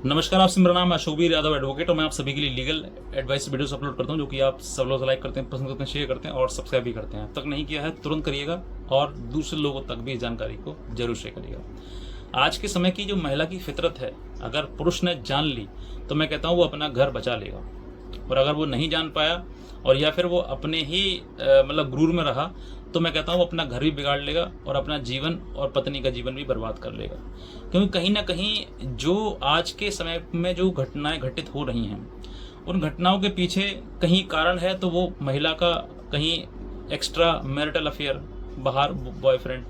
नमस्कार, आपसे मेरा नाम है अशोकवीर यादव एडवोकेट और मैं आप सभी के लिए लीगल एडवाइस वीडियोस अपलोड करता हूं जो कि आप सब लोग लाइक करते हैं, पसंद करते हैं, शेयर करते हैं और सब्सक्राइब भी करते हैं। अब तक नहीं किया है तुरंत करिएगा और दूसरे लोगों तक भी इस जानकारी को जरूर शेयर करिएगा। आज के समय की जो महिला की फितरत है, अगर पुरुष ने जान ली तो मैं कहता हूँ वो अपना घर बचा लेगा, और अगर वो नहीं जान पाया और या फिर वो अपने ही गुरूर में रहा तो मैं कहता हूँ वो अपना घर भी बिगाड़ लेगा और अपना जीवन और पत्नी का जीवन भी बर्बाद कर लेगा। क्योंकि कहीं ना कहीं जो आज के समय में जो घटनाएं घटित हो रही हैं, उन घटनाओं के पीछे कहीं कारण है तो वो महिला का कहीं एक्स्ट्रा मैरिटल अफेयर, बाहर बॉयफ्रेंड,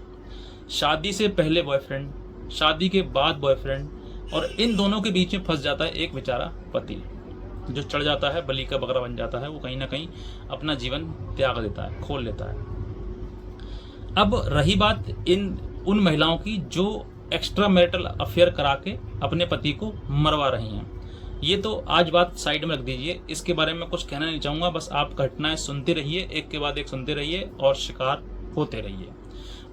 शादी से पहले बॉयफ्रेंड, शादी के बाद बॉयफ्रेंड, और इन दोनों के बीच में फंस जाता है एक बेचारा पति जो चढ़ जाता है, बलि का बकरा बन जाता है। वो कहीं ना कहीं अपना जीवन त्याग देता है, खोल लेता है। अब रही बात उन महिलाओं की जो एक्स्ट्रा मैरिटल अफेयर करा के अपने पति को मरवा रही हैं, ये तो आज बात साइड में रख दीजिए, इसके बारे में कुछ कहना नहीं चाहूँगा। बस आप घटनाएं सुनते रहिए, एक के बाद एक सुनते रहिए और शिकार होते रहिए।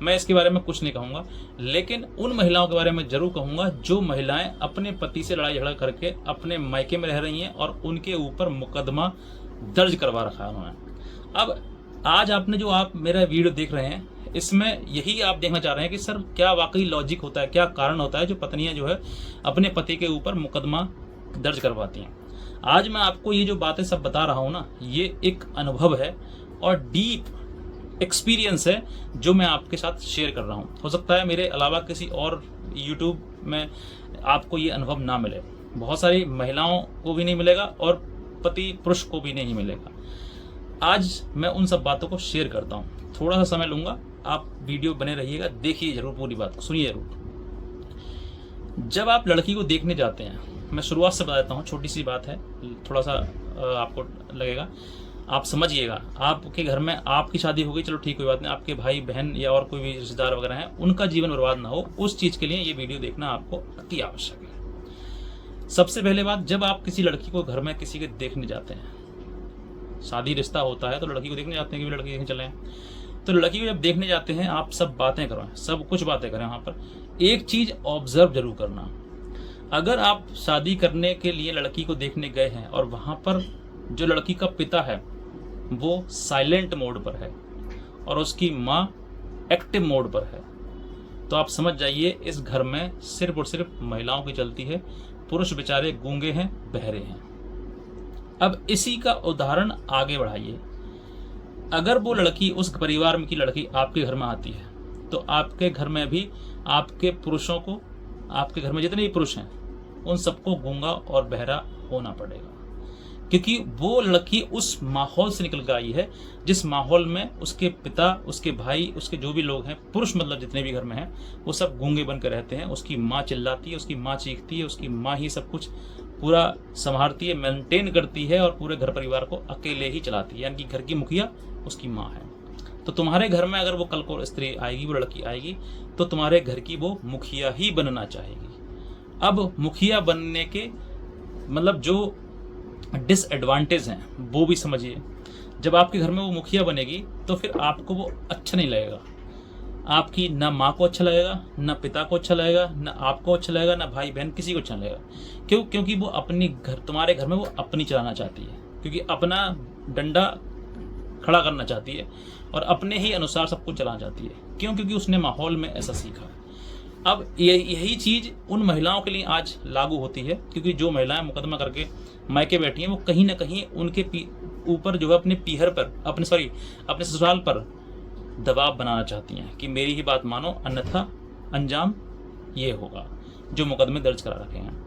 मैं इसके बारे में कुछ नहीं कहूँगा, लेकिन उन महिलाओं के बारे में जरूर कहूँगा जो महिलाएं अपने पति से लड़ाई झगड़ा करके अपने मायके में रह रही हैं और उनके ऊपर मुकदमा दर्ज करवा रखा है उन्होंने। अब आज आपने जो आप मेरा वीडियो देख रहे हैं, इसमें यही आप देखना चाह रहे हैं कि सर क्या वाकई लॉजिक होता है, क्या कारण होता है जो पत्नियां जो है अपने पति के ऊपर मुकदमा दर्ज करवाती हैं। आज मैं आपको ये जो बातें सब बता रहा हूँ ना, ये एक अनुभव है और डीप एक्सपीरियंस है जो मैं आपके साथ शेयर कर रहा हूँ। हो सकता है मेरे अलावा किसी और यूट्यूब में आपको ये अनुभव ना मिले, बहुत सारी महिलाओं को भी नहीं मिलेगा और पति पुरुष को भी नहीं मिलेगा। आज मैं उन सब बातों को शेयर करता हूँ, थोड़ा सा समय लूंगा, आप वीडियो बने रहिएगा, देखिए जरूर, पूरी बात को सुनिए जरूर। जब आप लड़की को देखने जाते हैं, मैं शुरुआत से बता देता हूँ, छोटी सी बात है, थोड़ा सा आपको लगेगा, आप समझिएगा। आपके घर में आपकी शादी हो गई, चलो ठीक, कोई बात नहीं, आपके भाई बहन या और कोई भी रिश्तेदार वगैरह हैं, उनका जीवन बर्बाद ना हो, उस चीज के लिए ये वीडियो देखना आपको अति आवश्यक है। सबसे पहले बात, जब आप किसी लड़की को घर में किसी के देखने जाते हैं, शादी रिश्ता होता है तो लड़की को देखने जाते हैं कि लड़की देखने चले हैं, तो लड़की को जब देखने जाते हैं आप सब बातें करो, सब कुछ बातें करें। वहां पर एक चीज ऑब्जर्व जरूर करना, अगर आप शादी करने के लिए लड़की को देखने गए हैं और वहां पर जो लड़की का पिता है वो साइलेंट मोड पर है और उसकी माँ एक्टिव मोड पर है, तो आप समझ जाइए इस घर में सिर्फ और सिर्फ महिलाओं की चलती है, पुरुष बेचारे गूंगे हैं, बहरे हैं। अब इसी का उदाहरण आगे बढ़ाइए, अगर वो लड़की उस परिवार में की लड़की आपके घर में आती है तो आपके घर में भी आपके पुरुषों को, आपके घर में जितने भी पुरुष हैं उन सबको गूंगा और बहरा होना पड़ेगा, क्योंकि वो लड़की उस माहौल से निकल कर आई है जिस माहौल में उसके पिता, उसके भाई, उसके जो भी लोग हैं, पुरुष मतलब जितने भी घर में हैं, वो सब गूंगे बन कर रहते हैं। उसकी माँ चिल्लाती है, उसकी माँ चीखती है, उसकी माँ ही सब कुछ पूरा संभालती है, मेंटेन करती है और पूरे घर परिवार को अकेले ही चलाती है, यानी कि घर की मुखिया उसकी माँ है। तो तुम्हारे घर में अगर वो कल को स्त्री आएगी, वो लड़की आएगी, तो तुम्हारे घर की वो मुखिया ही बनना चाहेगी। अब मुखिया बनने के जो डिसएडवांटेज हैं वो भी समझिए। जब आपके घर में वो मुखिया बनेगी तो फिर आपको वो अच्छा नहीं लगेगा, आपकी ना माँ को अच्छा लगेगा, ना पिता को अच्छा लगेगा, ना आपको अच्छा लगेगा, ना भाई बहन किसी को अच्छा लगेगा। क्यों? क्योंकि वो अपनी तुम्हारे घर में वो अपनी चलाना चाहती है, क्योंकि अपना डंडा खड़ा करना चाहती है और अपने ही अनुसार सब कुछ चलाना चाहती है। क्यों? क्योंकि उसने माहौल में ऐसा सीखा है। अब यही चीज उन महिलाओं के लिए आज लागू होती है, क्योंकि जो महिलाएं मुकदमा करके मायके बैठी हैं वो कहीं ना कहीं उनके ऊपर जो है अपने पीहर पर, अपने ससुराल पर दबाव बनाना चाहती हैं कि मेरी ही बात मानो, अन्यथा अंजाम ये होगा। जो मुकदमे दर्ज करा रखे हैं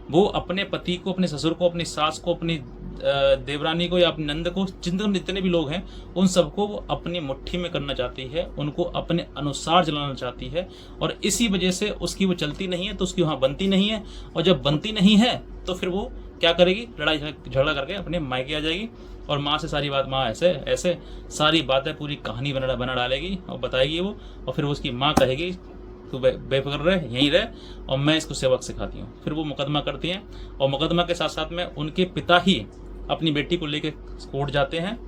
वो अपने पति को, अपने ससुर को, अपनी सास को, अपनी देवरानी को या अपनी नंद को, जितने भी लोग हैं उन सबको वो अपनी मुट्ठी में करना चाहती है, उनको अपने अनुसार चलाना चाहती है। और इसी वजह से उसकी वो चलती नहीं है तो उसकी वहाँ बनती नहीं है, और जब बनती नहीं है तो फिर वो क्या करेगी, लड़ाई झगड़ा करके अपने मायके आ जाएगी और माँ से सारी बात, माँ ऐसे ऐसे सारी बातें, पूरी कहानी बना डालेगी और बताएगी वो, और फिर वो उसकी माँ कहेगी तू बेफिक्र रहे, यहीं रहे और मैं इसको सबक सिखाती हूँ। फिर वो मुकदमा करती हैं और मुकदमा के साथ साथ में उनके पिता ही अपनी बेटी को लेकर कोर्ट जाते हैं,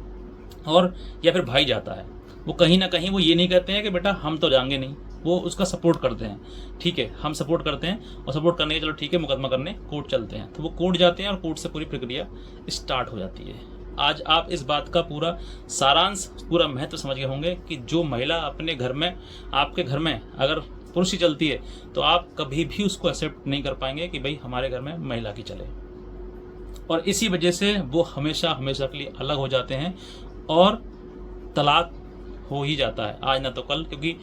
और या फिर भाई जाता है। वो कहीं ना कहीं वो ये नहीं कहते हैं कि बेटा हम तो जाएंगे नहीं, वो उसका सपोर्ट करते हैं। ठीक है, हम सपोर्ट करते हैं और सपोर्ट करने के चलो ठीक है मुकदमा करने कोर्ट चलते हैं, तो वो कोर्ट जाते हैं और कोर्ट से पूरी प्रक्रिया स्टार्ट हो जाती है। आज आप इस बात का पूरा सारांश, पूरा महत्व समझ गए होंगे कि जो महिला अपने घर में, आपके घर में अगर पुरुष की चलती है तो आप कभी भी उसको एक्सेप्ट नहीं कर पाएंगे कि भाई हमारे घर में महिला की चले, और इसी वजह से वो हमेशा हमेशा के लिए अलग हो जाते हैं और तलाक हो ही जाता है आज ना तो कल। क्योंकि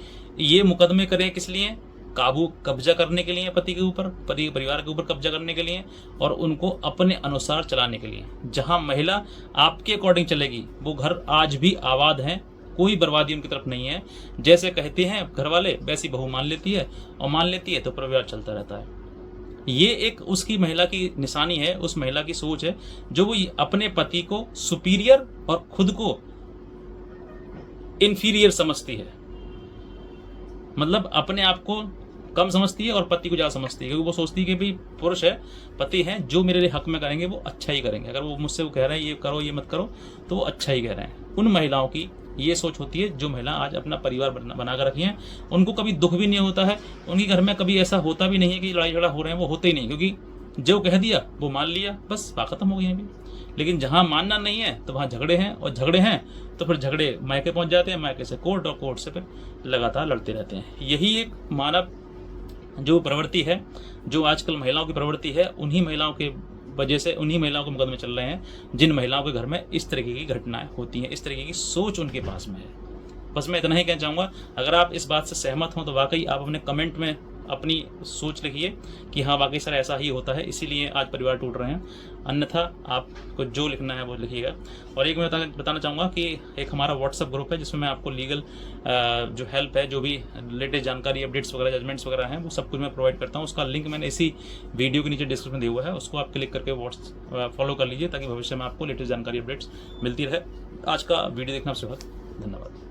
ये मुकदमे करें किस लिए? कब्जा करने के लिए, पति के ऊपर, पति के परिवार के ऊपर कब्जा करने के लिए और उनको अपने अनुसार चलाने के लिए। जहां महिला आपके अकॉर्डिंग चलेगी वो घर आज भी आबाद है, कोई बर्बादी उनकी तरफ नहीं है। जैसे कहते हैं घर वाले वैसी बहू मान लेती है, और मान लेती है तो परिवार चलता रहता है। ये एक उसकी महिला की निशानी है, उस महिला की सोच है जो वो अपने पति को सुपीरियर और खुद को इंफीरियर समझती है। मतलब अपने आप को कम समझती है और पति को ज़्यादा समझती है, क्योंकि वो सोचती है कि भाई पुरुष है, पति हैं, जो मेरे लिए हक में करेंगे वो अच्छा ही करेंगे। अगर वो मुझसे वो कह रहे हैं ये करो ये मत करो तो वो अच्छा ही कह रहे हैं। उन महिलाओं की ये सोच होती है जो महिला आज अपना परिवार बना कर रखी हैं। उनको कभी दुख भी नहीं होता है, उनके घर में कभी ऐसा होता भी नहीं है कि लड़ाई झगड़ा हो रहे हैं, वो होते ही नहीं, क्योंकि जो कह दिया वो मान लिया, बस बात खत्म हो गई है अभी। लेकिन जहाँ मानना नहीं है तो वहाँ झगड़े हैं, और झगड़े हैं तो फिर झगड़े मायके पहुँच जाते हैं, मायके से कोर्ट और कोर्ट से फिर लगातार लड़ते रहते हैं। यही एक मानव जो प्रवृत्ति है, जो आजकल महिलाओं की प्रवृत्ति है, उन्हीं महिलाओं के वजह से उन्हीं महिलाओं के मुकदमे चल रहे हैं जिन महिलाओं के घर में इस तरीके की घटनाएं होती हैं, इस तरीके की सोच उनके पास में है। बस मैं इतना ही कहना चाहूँगा। अगर आप इस बात से सहमत हों तो वाकई आप अपने कमेंट में अपनी सोच लिखिए कि हाँ वाकई सर ऐसा ही होता है, इसीलिए आज परिवार टूट रहे हैं। अन्यथा आपको जो लिखना है वो लिखिएगा। और एक मैं बताना चाहूँगा कि एक हमारा व्हाट्सएप ग्रुप है जिसमें मैं आपको लीगल जो हेल्प है, जो भी लेटेस्ट जानकारी, अपडेट्स वगैरह, जजमेंट्स वगैरह हैं, वो सब कुछ मैं प्रोवाइड करता हूँ। उसका लिंक मैंने इसी वीडियो के नीचे डिस्क्रिप्शन दिया हुआ है, उसको आप क्लिक करके फॉलो कर लीजिए ताकि भविष्य में आपको लेटेस्ट जानकारी, अपडेट्स मिलती रहे। आज का वीडियो देखना आपसे बहुत धन्यवाद।